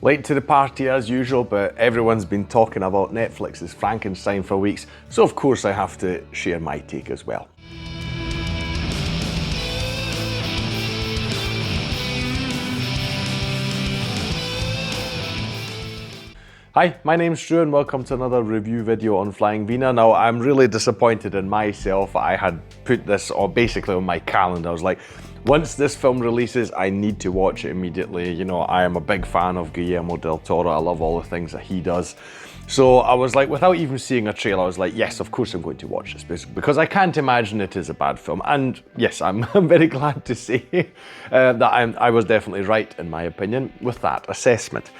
Late to the party as usual, but everyone's been talking about Netflix's Frankenstein for weeks, so of course I have to share my take as well. Hi, my name's Drew and welcome to another review video on Flying Wiener. Now, I'm really disappointed in myself. I had put this basically on my calendar. I was like, once this film releases, I need to watch it immediately. You know, I am a big fan of Guillermo del Toro. I love all the things that he does. So I was like, without even seeing a trailer, I was like, yes, of course I'm going to watch this because I can't imagine it is a bad film. And yes, I'm very glad to say that I was definitely right, in my opinion, with that assessment.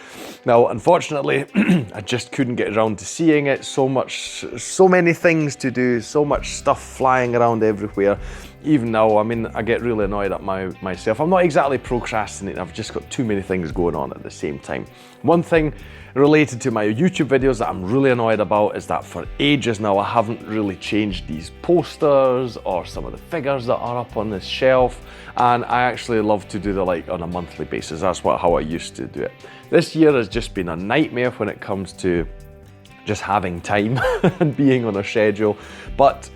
Now, unfortunately, I just couldn't get around to seeing it. So many things to do, so much stuff flying around everywhere. Even now, I mean, I get really annoyed at myself. I'm not exactly procrastinating, I've just got too many things going on at the same time. One thing related to my YouTube videos that I'm really annoyed about is that for ages now I haven't really changed these posters or some of the figures that are up on this shelf, and I actually love to do the like on a monthly basis. That's how I used to do it. This year has just been a nightmare when it comes to just having time and being on a schedule, but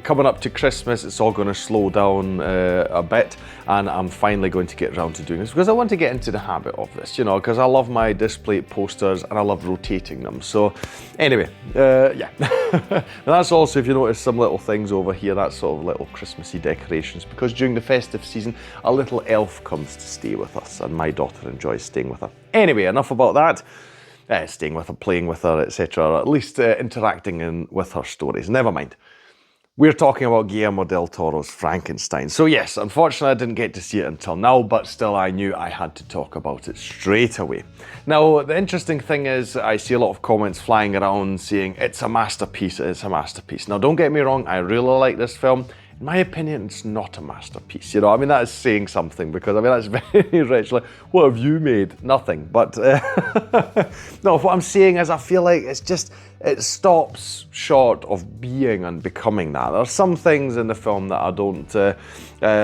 coming up to Christmas, it's all going to slow down a bit, and I'm finally going to get around to doing this because I want to get into the habit of this, you know, because I love my display posters and I love rotating them. So anyway, yeah. And that's also, if you notice some little things over here, that's sort of little Christmassy decorations, because during the festive season, a little elf comes to stay with us, and my daughter enjoys staying with her. Anyway, enough about that. Staying with her, playing with her, etc., or at least interacting with her stories. Never mind. We're talking about Guillermo del Toro's Frankenstein. So yes, unfortunately I didn't get to see it until now, but still I knew I had to talk about it straight away. Now, the interesting thing is I see a lot of comments flying around saying it's a masterpiece, it's a masterpiece. Now, don't get me wrong, I really like this film. In my opinion, it's not a masterpiece, you know. I mean, that is saying something, because I mean, that's very rich. Like, what have you made? Nothing. But no, what I'm saying is I feel like it stops short of being and becoming that. There are some things in the film that I don't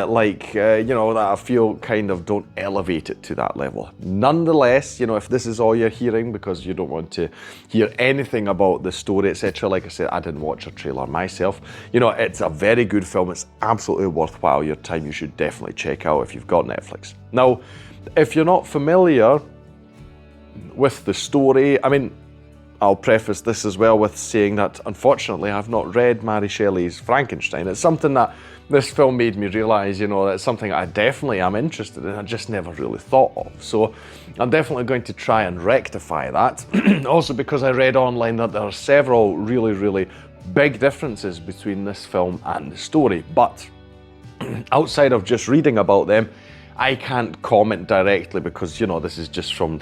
like, you know, that I feel kind of don't elevate it to that level. Nonetheless, you know, if this is all you're hearing because you don't want to hear anything about the story, etc., like I said, I didn't watch a trailer myself. You know, it's a very good film. It's absolutely worthwhile your time. You should definitely check out if you've got Netflix. Now, if you're not familiar with the story, I mean, I'll preface this as well with saying that, unfortunately, I've not read Mary Shelley's Frankenstein. It's something that this film made me realise, you know, it's something I definitely am interested in. I just never really thought of. So I'm definitely going to try and rectify that. Also because I read online that there are several really, really big differences between this film and the story. But outside of just reading about them, I can't comment directly because, you know, this is just from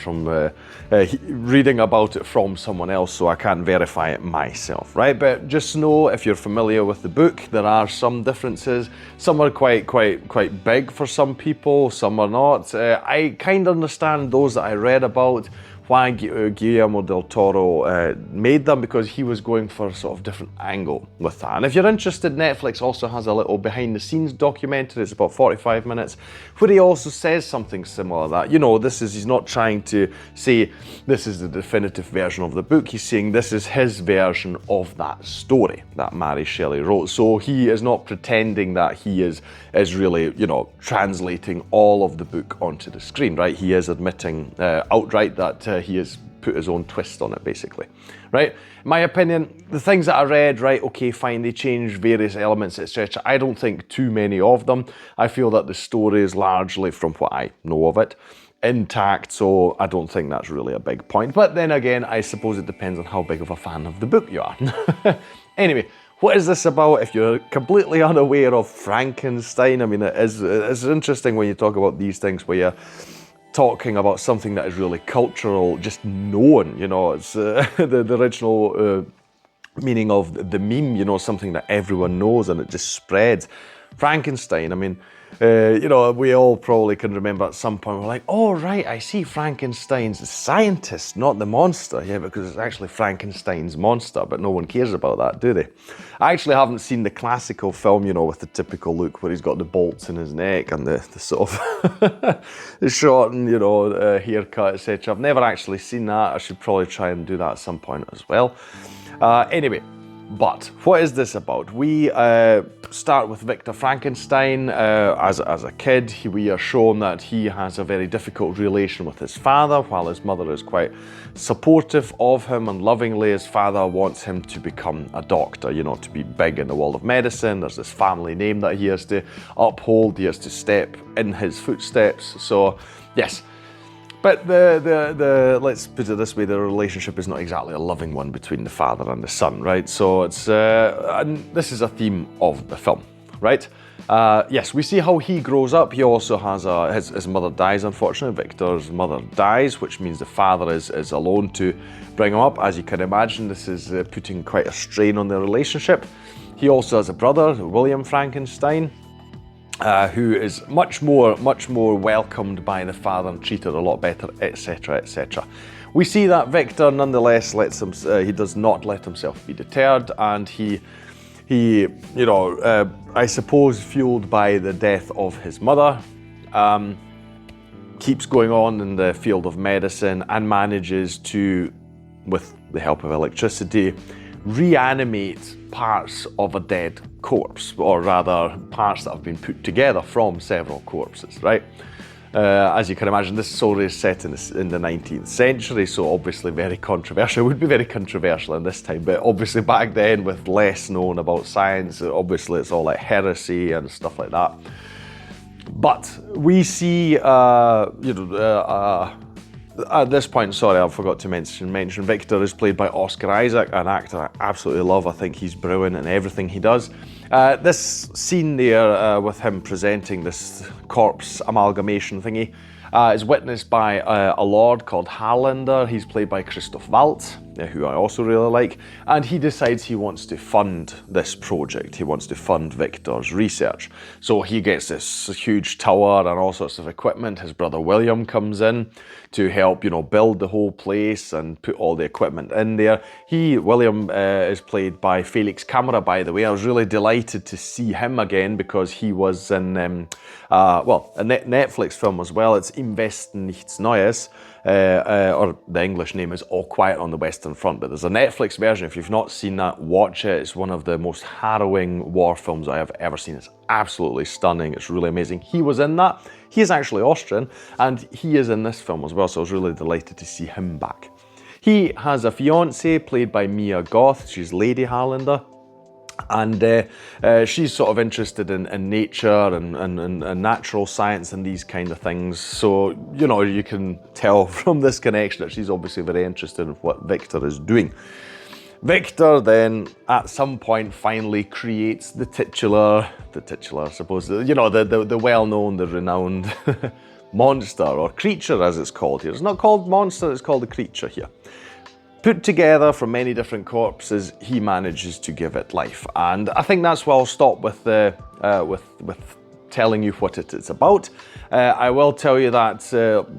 reading about it from someone else, so I can't verify it myself, right? But just know, if you're familiar with the book, there are some differences. Some are quite big for some people, some are not. I kind of understand those that I read about, why Guillermo del Toro made them, because he was going for a sort of different angle with that. And if you're interested, Netflix also has a little behind the scenes documentary. It's about 45 minutes, where he also says something similar, that, you know, he's not trying to say this is the definitive version of the book. He's saying this is his version of that story that Mary Shelley wrote. So he is not pretending that he is really, you know, translating all of the book onto the screen, right? He is admitting outright that he has put his own twist on it, basically, right? In my opinion, the things that I read, right, okay, fine, they changed various elements, etc. I don't think too many of them. I feel that the story is largely, from what I know of it, intact, so I don't think that's really a big point. But then again, I suppose it depends on how big of a fan of the book you are. Anyway, what is this about? If you're completely unaware of Frankenstein, I mean, it's interesting when you talk about these things where you're talking about something that is really cultural, just known, you know, it's the original meaning of the meme, you know, something that everyone knows and it just spreads. Frankenstein, I mean, you know, we all probably can remember at some point, we're like, oh right, I see, Frankenstein's the scientist, not the monster. Yeah, because it's actually Frankenstein's monster, but no one cares about that, do they? I actually haven't seen the classical film, you know, with the typical look where he's got the bolts in his neck and the sort of the shortened, you know, haircut, etc. I've never actually seen that. I should probably try and do that at some point as well. Anyway, but what is this about? We start with Victor Frankenstein. As a kid, we are shown that he has a very difficult relation with his father, while his mother is quite supportive of him and lovingly. His father wants him to become a doctor, you know, to be big in the world of medicine. There's this family name that he has to uphold. He has to step in his footsteps. So, yes. But let's put it this way, the relationship is not exactly a loving one between the father and the son, right? So it's, and this is a theme of the film, right? Yes, we see how he grows up. He also has his mother dies, unfortunately. Victor's mother dies, which means the father is alone to bring him up. As you can imagine, this is putting quite a strain on their relationship. He also has a brother, William Frankenstein, who is much more welcomed by the father and treated a lot better, etc., etc. We see that Victor nonetheless he does not let himself be deterred, and he, you know, I suppose fueled by the death of his mother, keeps going on in the field of medicine and manages to, with the help of electricity, reanimate parts of a dead corpse, or rather parts that have been put together from several corpses, right? As you can imagine, this story is set in the 19th century, so obviously very controversial. It would be very controversial in this time, but obviously back then, with less known about science, obviously it's all like heresy and stuff like that. But we see, at this point, sorry, I forgot to mention Victor is played by Oscar Isaac, an actor I absolutely love. I think he's brilliant in everything he does. This scene there with him presenting this corpse amalgamation thingy is witnessed by a lord called Harlander. He's played by Christoph Waltz, who I also really like, and he decides he wants to fund this project. He wants to fund Victor's research. So he gets this huge tower and all sorts of equipment. His brother William comes in to help, you know, build the whole place and put all the equipment in there. William is played by Felix Camera, by the way. I was really delighted to see him again because he was in, a Netflix film as well. It's Im Westen nichts Neues, or the English name is All Quiet on the Western Front, but there's a Netflix version. If you've not seen that, watch it. It's one of the most harrowing war films I have ever seen. It's absolutely stunning. It's really amazing. He was in that. He is actually Austrian, and he is in this film as well, so I was really delighted to see him back. He has a fiancée played by Mia Goth. She's Lady Harlander. And she's sort of interested in nature and natural science and these kind of things. So, you know, you can tell from this connection that she's obviously very interested in what Victor is doing. Victor then, at some point, finally creates the titular, I suppose, you know, the well-known, the renowned monster, or creature as it's called here. It's not called monster, it's called a creature here. Put together from many different corpses, he manages to give it life. And I think that's where I'll stop with telling you what it is about. I will tell you that,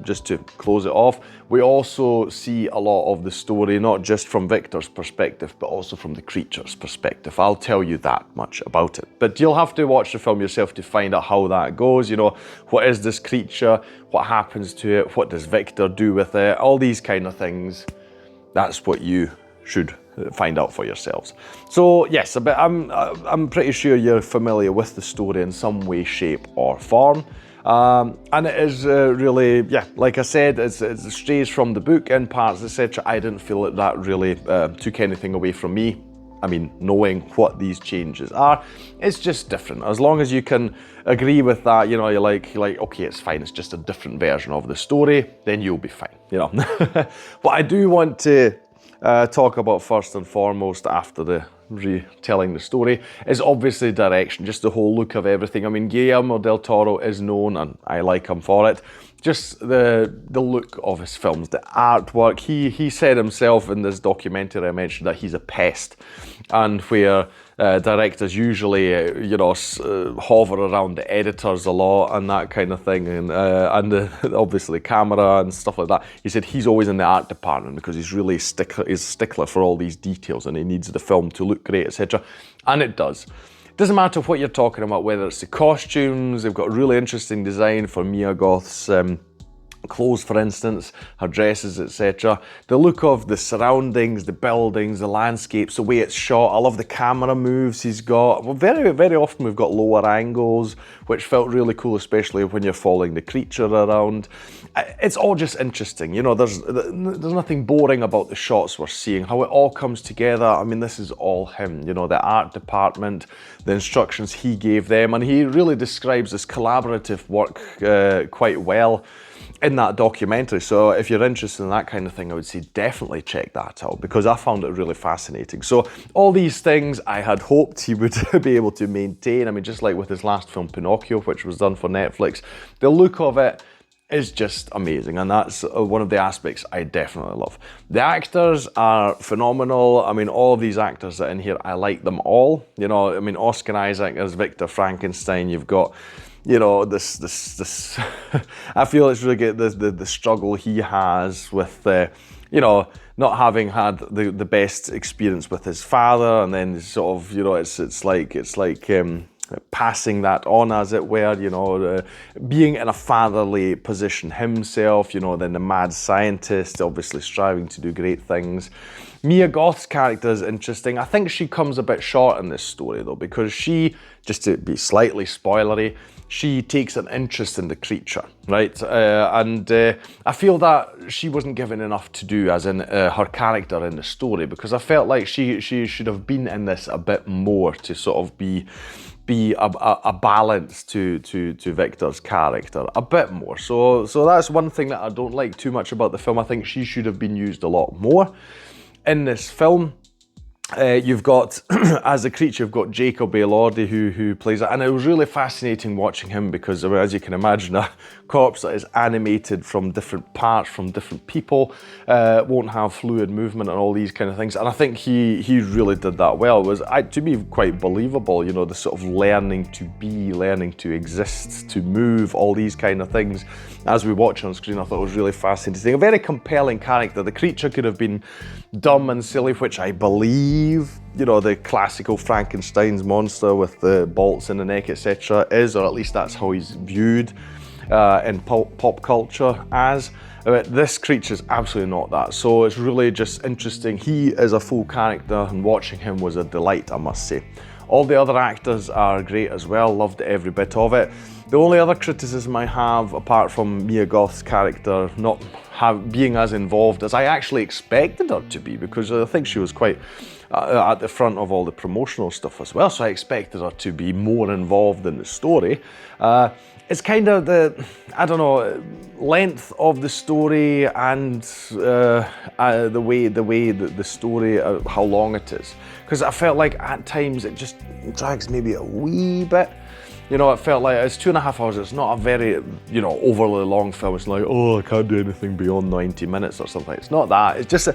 just to close it off, we also see a lot of the story, not just from Victor's perspective, but also from the creature's perspective. I'll tell you that much about it. But you'll have to watch the film yourself to find out how that goes. You know, what is this creature? What happens to it? What does Victor do with it? All these kind of things. That's what you should find out for yourselves. So yes, but I'm pretty sure you're familiar with the story in some way, shape or form. And it is really, yeah, like I said, it strays from the book in parts, etc. I didn't feel that really took anything away from me. I mean, knowing what these changes are, it's just different. As long as you can agree with that, you know, you're like, okay, it's fine, it's just a different version of the story, then you'll be fine, you know. What I do want to talk about first and foremost after the retelling the story is obviously direction, just the whole look of everything. I mean, Guillermo del Toro is known, and I like him for it, just the look of his films, the artwork. He said himself in this documentary I mentioned that he's a pest, and where directors usually hover around the editors a lot and that kind of thing, and obviously camera and stuff like that. He said he's always in the art department because he's really stickler for all these details, and he needs the film to look great, etc. And it does. Doesn't matter what you're talking about, whether it's the costumes. They've got really interesting design for Mia Goth's clothes, for instance, her dresses, etc. The look of the surroundings, the buildings, the landscapes, the way it's shot. I love the camera moves he's got. Well, very, very often we've got lower angles, which felt really cool, especially when you're following the creature around. It's all just interesting. You know, there's nothing boring about the shots we're seeing, how it all comes together. I mean, this is all him, you know, the art department, the instructions he gave them, and he really describes this collaborative work quite well in that documentary. So if you're interested in that kind of thing, I would say definitely check that out, because I found it really fascinating. So all these things I had hoped he would be able to maintain. I mean, just like with his last film, Pinocchio, which was done for Netflix, the look of it is just amazing, and that's one of the aspects I definitely love. The actors are phenomenal. I mean, all of these actors that are in here, I like them all. You know, I mean, Oscar Isaac as Victor Frankenstein. You've got, you know, this I feel it's really good, the struggle he has with, you know, not having had the best experience with his father, and then sort of, you know, it's like passing that on, as it were, you know, being in a fatherly position himself, you know, then the mad scientist, obviously striving to do great things. Mia Goth's character is interesting. I think she comes a bit short in this story though, because she, just to be slightly spoilery, she takes an interest in the creature, right? And I feel that she wasn't given enough to do, as in her character in the story, because I felt like she should have been in this a bit more to sort of be a balance to Victor's character, a bit more. So that's one thing that I don't like too much about the film. I think she should have been used a lot more in this film. You've got, as the creature, you've got Jacob Elordi who plays it, and it was really fascinating watching him because, as you can imagine, a corpse that is animated from different parts, from different people, won't have fluid movement and all these kind of things, and I think he really did that well. It was, to me, quite believable, you know, the sort of learning to be, learning to exist, to move, all these kind of things. As we watch on screen, I thought it was really fascinating. A very compelling character. The creature could have been dumb and silly, which I believe, you know, the classical Frankenstein's monster with the bolts in the neck, etc. is, or at least that's how he's viewed in pop culture as. But this creature's absolutely not that. So it's really just interesting. He is a full character, and watching him was a delight, I must say. All the other actors are great as well, loved every bit of it. The only other criticism I have, apart from Mia Goth's character not being as involved as I actually expected her to be, because I think she was quite at the front of all the promotional stuff as well, so I expected her to be more involved in the story. It's kind of the, I don't know, length of the story and the way the story, how long it is. Because I felt like at times it just drags maybe a wee bit. You know, it felt like it's 2.5 hours. It's not a very, you know, overly long film. It's like, oh, I can't do anything beyond 90 minutes or something. It's not that. It's just,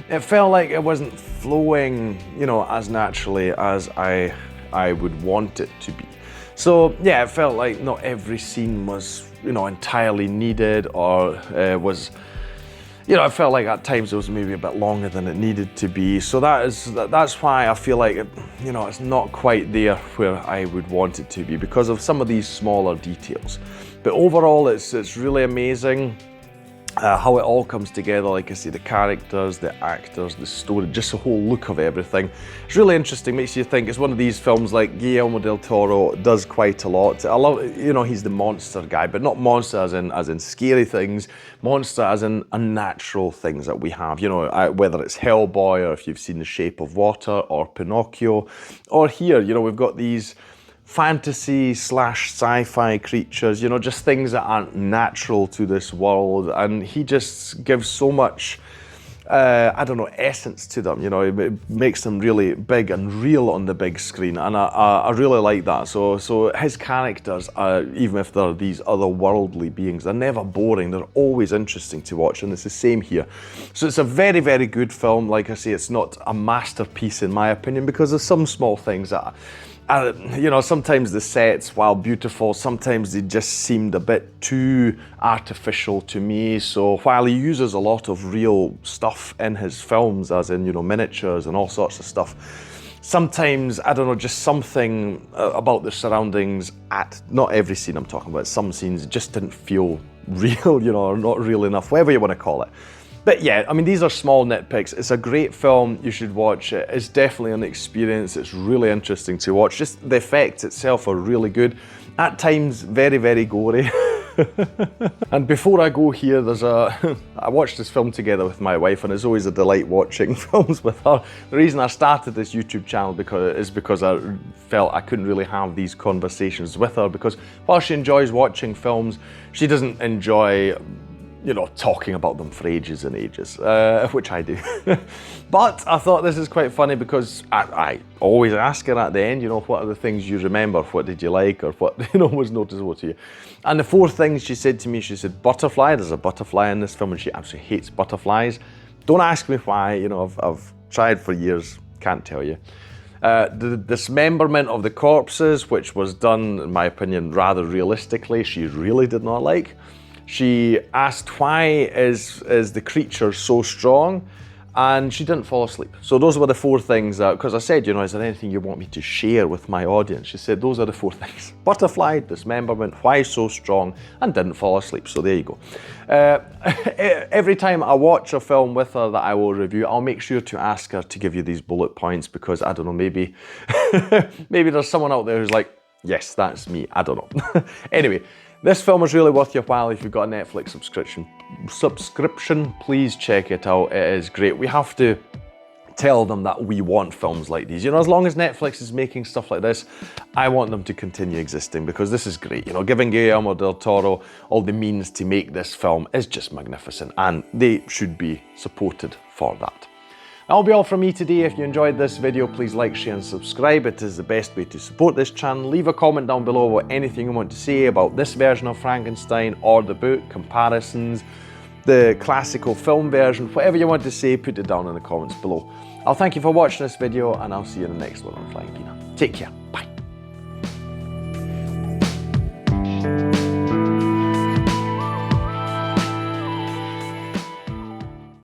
it felt like it wasn't flowing, you know, as naturally as I would want it to be. So yeah, it felt like not every scene was, you know, entirely needed, or was, you know, I felt like at times it was maybe a bit longer than it needed to be. So that's why I feel like, you know, it's not quite there where I would want it to be, because of some of these smaller details. But overall, it's really amazing. How it all comes together, like I say, the characters, the actors, the story, just the whole look of everything. It's really interesting, makes you think. It's one of these films like Guillermo del Toro does quite a lot. I love, you know, he's the monster guy, but not monster as in scary things, monster as in unnatural things that we have, you know, whether it's Hellboy, or if you've seen The Shape of Water, or Pinocchio, or here, you know, we've got these fantasy / sci-fi creatures, you know, just things that aren't natural to this world, and he just gives so much I don't know, essence to them, you know, it makes them really big and real on the big screen, and I really like that. So his characters, even if they're these otherworldly beings, they're never boring, they're always interesting to watch, and it's the same here. So it's a very, very good film. Like I say, it's not a masterpiece in my opinion, because there's some small things that you know, sometimes the sets, while beautiful, sometimes they just seemed a bit too artificial to me. So while he uses a lot of real stuff in his films, as in, you know, miniatures and all sorts of stuff, sometimes, I don't know, just something about the surroundings not every scene I'm talking about, some scenes just didn't feel real, you know, or not real enough, whatever you want to call it. But yeah, I mean, these are small nitpicks. It's a great film, you should watch it. It's definitely an experience, it's really interesting to watch. Just the effects itself are really good. At times, very, very gory. And before I go here, I watched this film together with my wife, and it's always a delight watching films with her. The reason I started this YouTube channel is because I felt I couldn't really have these conversations with her, because while she enjoys watching films, she doesn't enjoy, you know, talking about them for ages and ages, which I do. But I thought this is quite funny, because I always ask her at the end, you know, what are the things you remember? What did you like? Or what, you know, was noticeable to you? And the 4 things she said to me, she said, butterfly, there's a butterfly in this film, and she absolutely hates butterflies. Don't ask me why, you know, I've tried for years, can't tell you. The dismemberment of the corpses, which was done, in my opinion, rather realistically, she really did not like. She asked, why is the creature so strong? And she didn't fall asleep. So those were the 4 things, because I said, you know, is there anything you want me to share with my audience? She said, those are the 4 things. Butterfly, dismemberment, why so strong, and didn't fall asleep. So there you go. Every time I watch a film with her that I will review, I'll make sure to ask her to give you these bullet points, because I don't know, maybe, maybe there's someone out there who's like, yes, that's me, I don't know. Anyway, this film is really worth your while. If you've got a Netflix subscription, please check it out. It is great. We have to tell them that we want films like these. You know, as long as Netflix is making stuff like this, I want them to continue existing, because this is great. You know, giving Guillermo del Toro all the means to make this film is just magnificent, and they should be supported for that. That'll be all from me today. If you enjoyed this video, please like, share and subscribe. It is the best way to support this channel. Leave a comment down below about anything you want to say about this version of Frankenstein or the book, comparisons, the classical film version, whatever you want to say, put it down in the comments below. I'll thank you for watching this video, and I'll see you in the next one on Flying Wiener. Take care, bye.